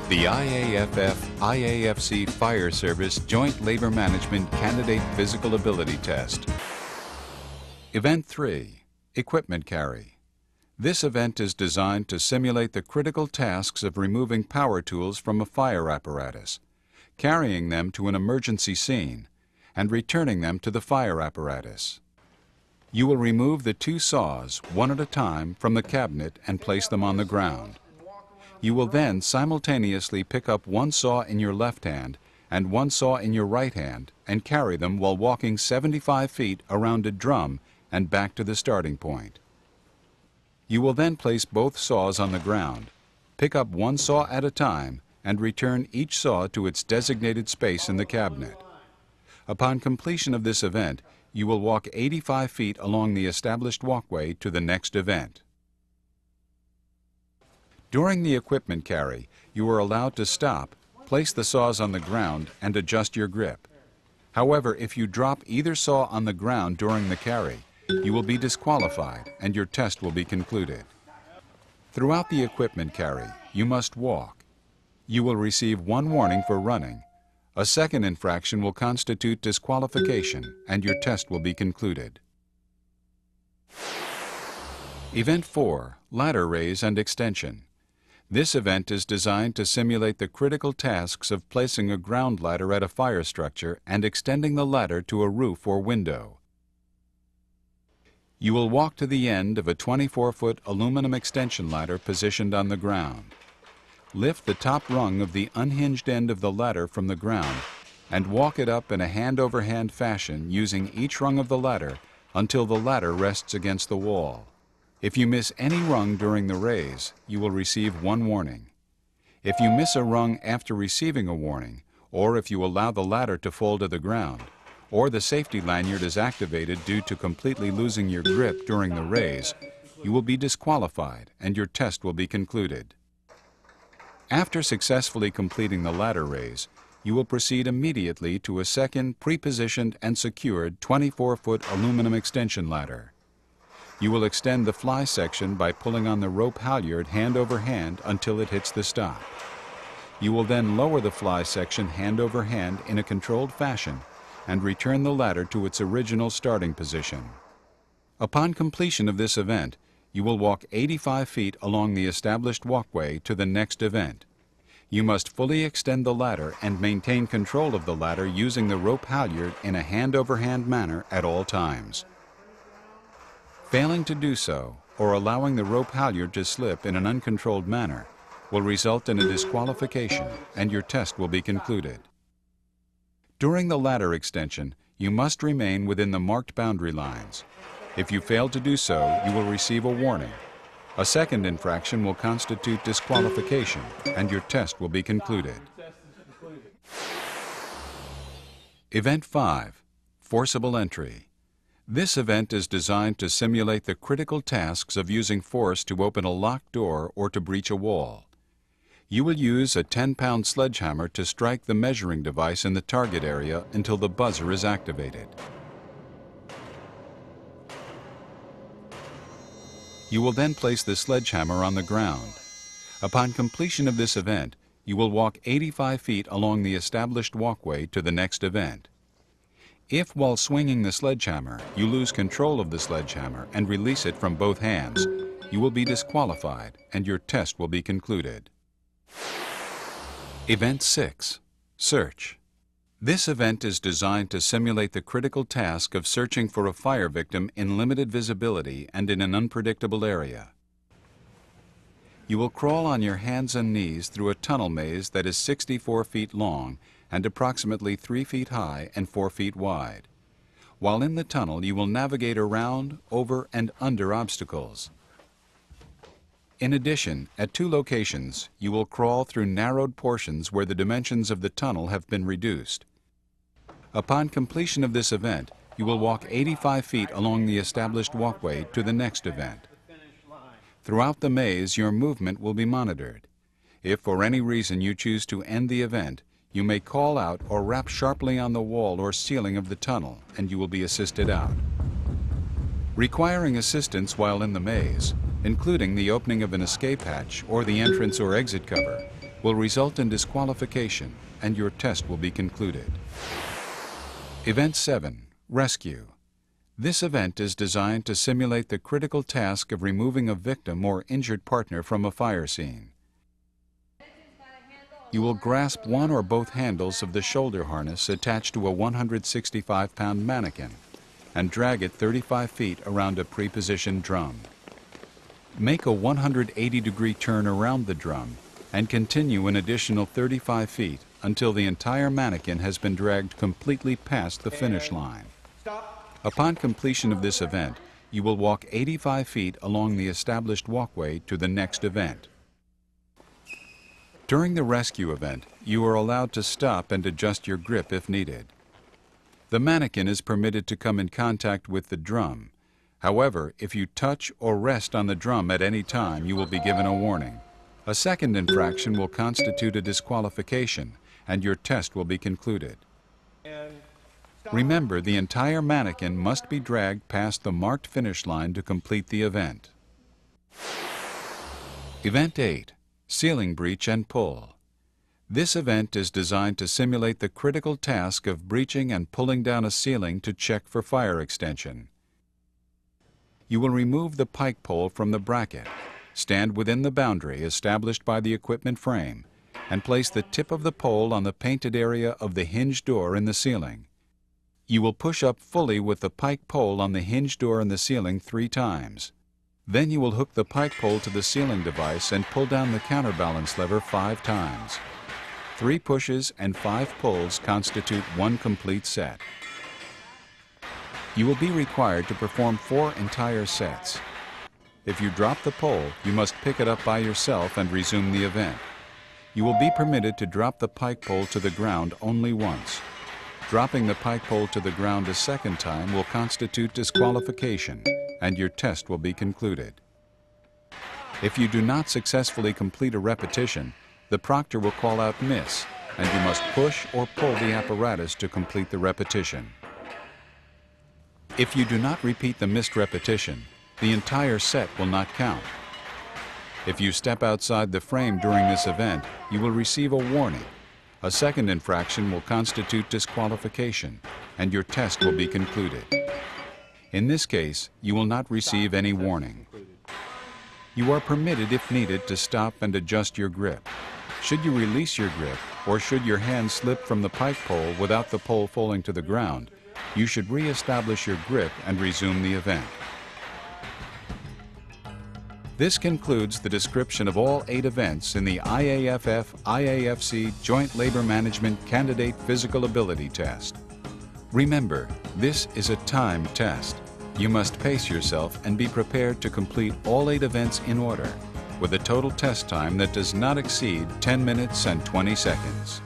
The IAFF-IAFC Fire Service Joint Labor Management Candidate Physical Ability Test. Event 3, Equipment Carry. This event is designed to simulate the critical tasks of removing power tools from a fire apparatus, carrying them to an emergency scene, and returning them to the fire apparatus. You will remove the 2 saws, one at a time, from the cabinet and place them on the ground. You will then simultaneously pick up 1 saw in your left hand and 1 saw in your right hand and carry them while walking 75 feet around a drum and back to the starting point. You will then place both saws on the ground, pick up 1 saw at a time, and return each saw to its designated space in the cabinet. Upon completion of this event, you will walk 85 feet along the established walkway to the next event. During the equipment carry, you are allowed to stop, place the saws on the ground, and adjust your grip. However, if you drop either saw on the ground during the carry, you will be disqualified and your test will be concluded. Throughout the equipment carry, you must walk. You will receive 1 warning for running. A second infraction will constitute disqualification and your test will be concluded. Event 4, Ladder Raise and Extension. This event is designed to simulate the critical tasks of placing a ground ladder at a fire structure and extending the ladder to a roof or window. You will walk to the end of a 24-foot aluminum extension ladder positioned on the ground. Lift the top rung of the unhinged end of the ladder from the ground and walk it up in a hand-over-hand fashion using each rung of the ladder until the ladder rests against the wall. If you miss any rung during the raise, you will receive 1 warning. If you miss a rung after receiving a warning, or if you allow the ladder to fall to the ground, or the safety lanyard is activated due to completely losing your grip during the raise, you will be disqualified and your test will be concluded. After successfully completing the ladder raise, you will proceed immediately to a second pre-positioned and secured 24-foot aluminum extension ladder. You will extend the fly section by pulling on the rope halyard hand over hand until it hits the stop. You will then lower the fly section hand over hand in a controlled fashion and return the ladder to its original starting position. Upon completion of this event, you will walk 85 feet along the established walkway to the next event. You must fully extend the ladder and maintain control of the ladder using the rope halyard in a hand-over-hand manner at all times. Failing to do so, or allowing the rope halyard to slip in an uncontrolled manner, will result in a disqualification and your test will be concluded. During the ladder extension, you must remain within the marked boundary lines. If you fail to do so, you will receive a warning. A second infraction will constitute disqualification and your test will be concluded. Event 5, Forcible Entry. This event is designed to simulate the critical tasks of using force to open a locked door or to breach a wall. You will use a 10-pound sledgehammer to strike the measuring device in the target area until the buzzer is activated. You will then place the sledgehammer on the ground. Upon completion of this event, you will walk 85 feet along the established walkway to the next event. If, while swinging the sledgehammer, you lose control of the sledgehammer and release it from both hands, you will be disqualified and your test will be concluded. Event 6, Search. This event is designed to simulate the critical task of searching for a fire victim in limited visibility and in an unpredictable area. You will crawl on your hands and knees through a tunnel maze that is 64 feet long and approximately 3 feet high and 4 feet wide. While in the tunnel, you will navigate around, over, and under obstacles. In addition, at 2 locations, you will crawl through narrowed portions where the dimensions of the tunnel have been reduced. Upon completion of this event, you will walk 85 feet along the established walkway to the next event. Throughout the maze, your movement will be monitored. If for any reason you choose to end the event, you may call out or rap sharply on the wall or ceiling of the tunnel, and you will be assisted out. Requiring assistance while in the maze, including the opening of an escape hatch or the entrance or exit cover, will result in disqualification and your test will be concluded. Event 7. Rescue. This event is designed to simulate the critical task of removing a victim or injured partner from a fire scene. You will grasp one or both handles of the shoulder harness attached to a 165-pound mannequin and drag it 35 feet around a pre-positioned drum. Make a 180-degree turn around the drum and continue an additional 35 feet until the entire mannequin has been dragged completely past the finish line. Upon completion of this event, you will walk 85 feet along the established walkway to the next event. During the rescue event, you are allowed to stop and adjust your grip if needed. The mannequin is permitted to come in contact with the drum. However, if you touch or rest on the drum at any time, you will be given a warning. A second infraction will constitute a disqualification, and your test will be concluded. Remember, the entire mannequin must be dragged past the marked finish line to complete the event. Event 8. Ceiling breach and pull. This event is designed to simulate the critical task of breaching and pulling down a ceiling to check for fire extension. You will remove the pike pole from the bracket, stand within the boundary established by the equipment frame, and place the tip of the pole on the painted area of the hinge door in the ceiling. You will push up fully with the pike pole on the hinge door in the ceiling 3 times. Then you will hook the pike pole to the ceiling device and pull down the counterbalance lever 5 times. 3 pushes and 5 pulls constitute one complete set. You will be required to perform 4 entire sets. If you drop the pole, you must pick it up by yourself and resume the event. You will be permitted to drop the pike pole to the ground only once. Dropping the pike pole to the ground a second time will constitute disqualification, and your test will be concluded. If you do not successfully complete a repetition, the proctor will call out miss, and you must push or pull the apparatus to complete the repetition. If you do not repeat the missed repetition, the entire set will not count. If you step outside the frame during this event, you will receive a warning. A second infraction will constitute disqualification, and your test will be concluded. In this case, you will not receive any warning. You are permitted, if needed, to stop and adjust your grip. Should you release your grip, or should your hand slip from the pike pole without the pole falling to the ground, you should re-establish your grip and resume the event. This concludes the description of all 8 events in the IAFF-IAFC Joint Labor Management Candidate Physical Ability Test. Remember, this is a timed test. You must pace yourself and be prepared to complete all 8 events in order, with a total test time that does not exceed 10 minutes and 20 seconds.